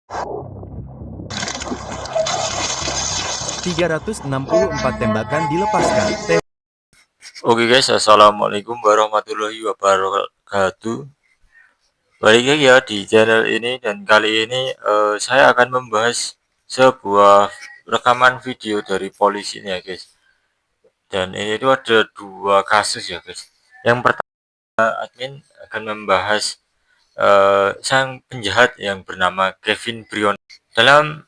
364 tembakan dilepaskan. Oke guys, assalamualaikum warahmatullahi wabarakatuh. Balik lagi ya di channel ini, dan kali ini saya akan membahas sebuah rekaman video dari polisi nih ya guys. Dan ini tuh ada dua kasus ya guys. Yang pertama, admin akan membahas sang penjahat yang bernama Kevin Brion. Dalam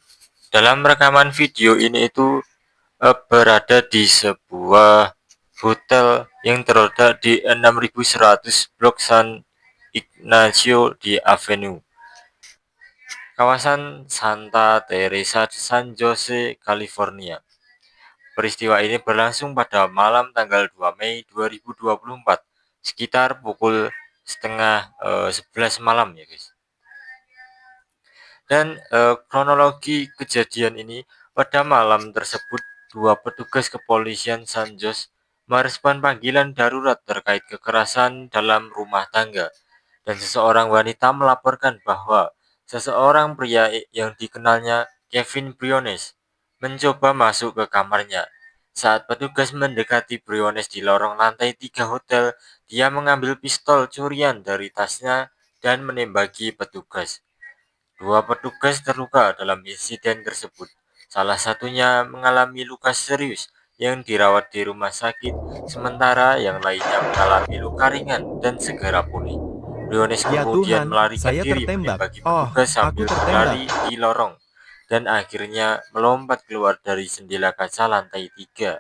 rekaman video ini itu berada di sebuah hotel yang terletak di 6100 Blok San Ignacio di Avenue, kawasan Santa Teresa San Jose, California. Peristiwa ini berlangsung pada malam tanggal 2 Mei 2024 sekitar pukul setengah 11 malam ya guys. Dan kronologi kejadian ini, pada malam tersebut dua petugas kepolisian San Jose merespon panggilan darurat terkait kekerasan dalam rumah tangga, dan seseorang wanita melaporkan bahwa seseorang pria yang dikenalnya Kevin Briones mencoba masuk ke kamarnya. Saat petugas mendekati Briones di lorong lantai 3 hotel, dia mengambil pistol curian dari tasnya dan menembaki petugas. Dua petugas terluka dalam insiden tersebut. Salah satunya mengalami luka serius yang dirawat di rumah sakit, sementara yang lainnya mengalami luka ringan dan segera pulih. Briones Ya kemudian Tuhan, melarikan saya diri tertembak. menembaki Oh, petugas aku sambil tertembak. berlari di lorong, dan akhirnya melompat keluar dari jendela kaca lantai 3.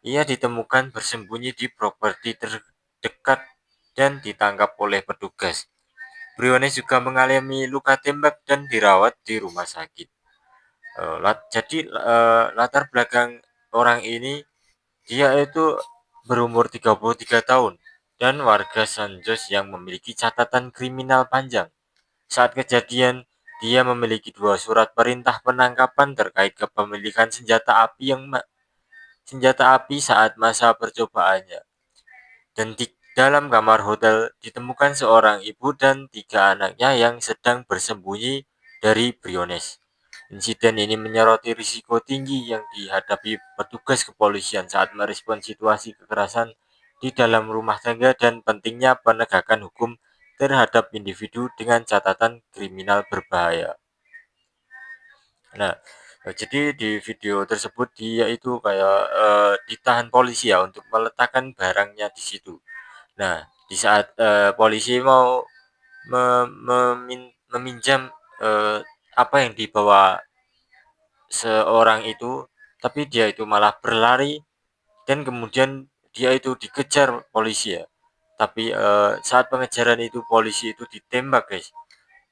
Ia ditemukan bersembunyi di properti terdekat dan ditangkap oleh petugas. Briones juga mengalami luka tembak dan dirawat di rumah sakit. Latar belakang orang ini, dia itu berumur 33 tahun dan warga San Jose yang memiliki catatan kriminal panjang. Saat kejadian, dia memiliki dua surat perintah penangkapan terkait kepemilikan senjata api saat masa percobaannya. Dan di dalam kamar hotel ditemukan seorang ibu dan 3 anaknya yang sedang bersembunyi dari Briones. Insiden ini menyoroti risiko tinggi yang dihadapi petugas kepolisian saat merespon situasi kekerasan di dalam rumah tangga dan pentingnya penegakan hukum terhadap individu dengan catatan kriminal berbahaya. Nah, jadi di video tersebut dia itu kayak ditahan polisi ya untuk meletakkan barangnya di situ. Nah, di saat polisi mau meminjam apa yang dibawa seorang itu, tapi dia itu malah berlari, dan kemudian dia itu dikejar polisi ya. Tapi saat pengejaran itu polisi itu ditembak guys,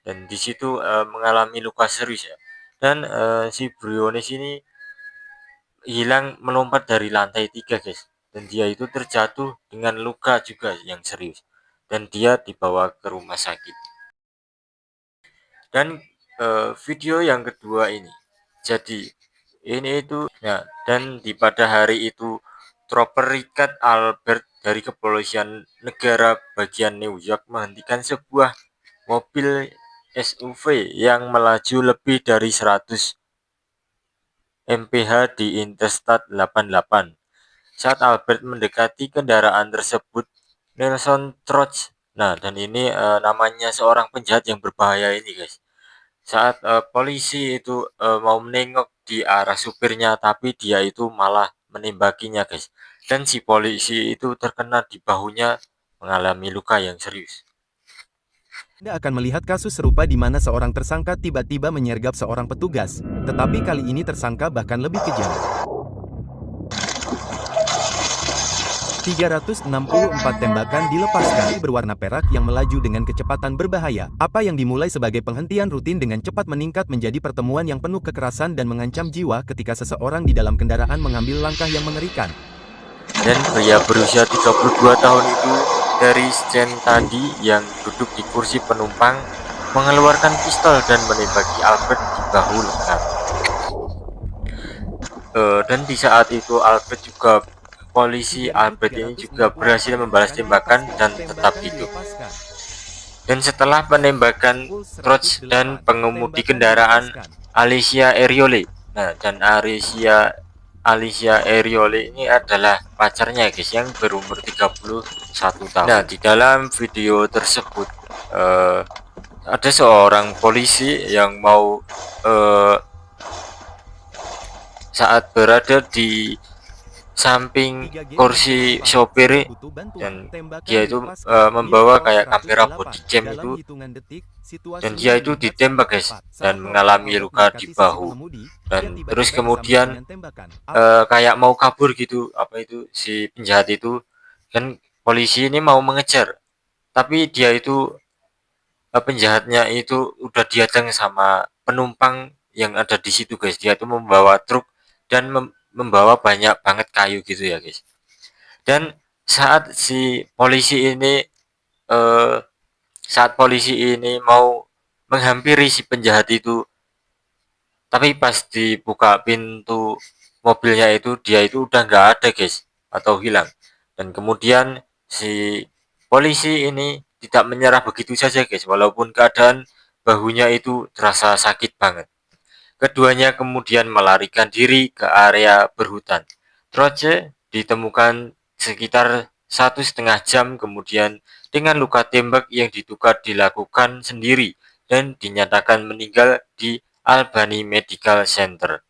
dan di situ mengalami luka serius ya. Dan si Briones ini hilang melompat dari lantai 3 guys, dan dia itu terjatuh dengan luka juga yang serius, dan dia dibawa ke rumah sakit. Dan video yang kedua ini, jadi ini itu ya, dan pada hari itu Trooper Richard Albert dari kepolisian negara bagian New York menghentikan sebuah mobil SUV yang melaju lebih dari 100 mph di Interstate 88. Saat Albert mendekati kendaraan tersebut, Nelson Troch, nah dan ini namanya seorang penjahat yang berbahaya ini guys. Saat polisi itu mau menengok di arah supirnya, tapi dia itu malah menembakinya guys. Dan si polisi itu terkena di bahunya, mengalami luka yang serius. Anda akan melihat kasus serupa di mana seorang tersangka tiba-tiba menyergap seorang petugas, tetapi kali ini tersangka bahkan lebih kejam. 364 tembakan dilepaskan berwarna perak yang melaju dengan kecepatan berbahaya. Apa yang dimulai sebagai penghentian rutin dengan cepat meningkat menjadi pertemuan yang penuh kekerasan dan mengancam jiwa ketika seseorang di dalam kendaraan mengambil langkah yang mengerikan. Dan pria berusia 32 tahun itu dari Sten tadi yang duduk di kursi penumpang mengeluarkan pistol dan menembaki Albert di bahu lengan. Dan di saat itu polisi Albert ini juga berhasil membalas tembakan dan tetap hidup. Dan setelah penembakan Pukul Trots dan 108, pengemudi tembakan kendaraan dilepaskan. Alicia Eriole. Nah, dan Alicia Eriole ini adalah pacarnya guys yang berumur 31 tahun. Nah, di dalam video tersebut ada seorang polisi yang mau saat berada di samping 3G kursi Balikpapan, sopir saya butuh bantuan. dan Tembakan dia itu dilepaskan. Nilai membawa TOS kayak kamera 108. body cam Dalam itu, hitungan detik, dan situasinya dia itu meningkat sangat ditembak guys cepat. dan Saat roper mengalami Albert luka di mendekati sisi bahu, pengemudi, ia dan terus tiba-tiba disambut kemudian dengan tembakan. Apa? kayak mau kabur gitu, apa itu si penjahat itu, kan polisi ini mau mengejar, tapi dia itu penjahatnya itu udah diadang sama penumpang yang ada di situ guys. Dia itu membawa truk dan membawa banyak banget kayu gitu ya guys. Dan saat si polisi ini eh, saat polisi ini mau menghampiri si penjahat itu, tapi pas dibuka pintu mobilnya itu, dia itu udah nggak ada guys, atau hilang. Dan kemudian si polisi ini tidak menyerah begitu saja guys, walaupun keadaan bahunya itu terasa sakit banget. Keduanya kemudian melarikan diri ke area berhutan. Troce ditemukan sekitar 1,5 jam kemudian dengan luka tembak yang diduga dilakukan sendiri dan dinyatakan meninggal di Albany Medical Center.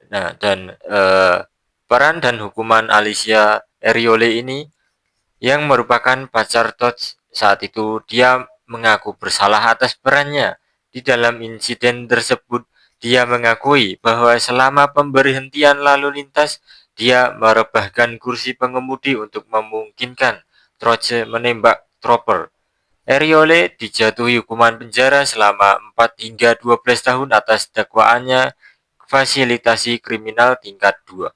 Nah, dan peran dan hukuman Alicia Eriole ini yang merupakan pacar Todd saat itu, dia mengaku bersalah atas perannya di dalam insiden tersebut. Dia mengakui bahwa selama pemberhentian lalu lintas, dia merebahkan kursi pengemudi untuk memungkinkan Troce menembak Trooper. Eriole dijatuhi hukuman penjara selama 4 hingga 12 tahun atas dakwaannya fasilitasi kriminal tingkat 2.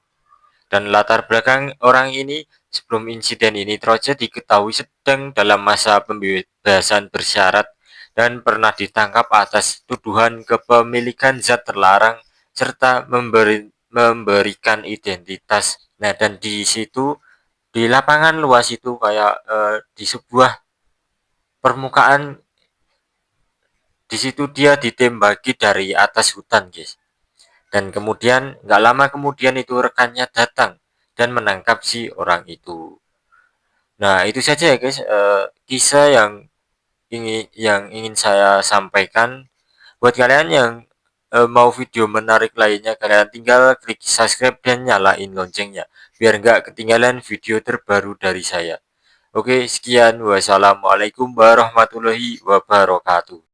Dan latar belakang orang ini, sebelum insiden ini Troce diketahui sedang dalam masa pembebasan bersyarat dan pernah ditangkap atas tuduhan kepemilikan zat terlarang serta memberikan identitas. Nah, dan di situ, di lapangan luas itu, kayak di sebuah permukaan, di situ dia ditembaki dari atas hutan guys. Dan kemudian nggak lama kemudian itu rekannya datang dan menangkap si orang itu. Nah, itu saja ya guys, kisah yang ingin saya sampaikan. Buat kalian yang mau video menarik lainnya, kalian tinggal klik subscribe dan nyalain loncengnya biar nggak ketinggalan video terbaru dari saya. Oke, sekian. Wassalamualaikum warahmatullahi wabarakatuh.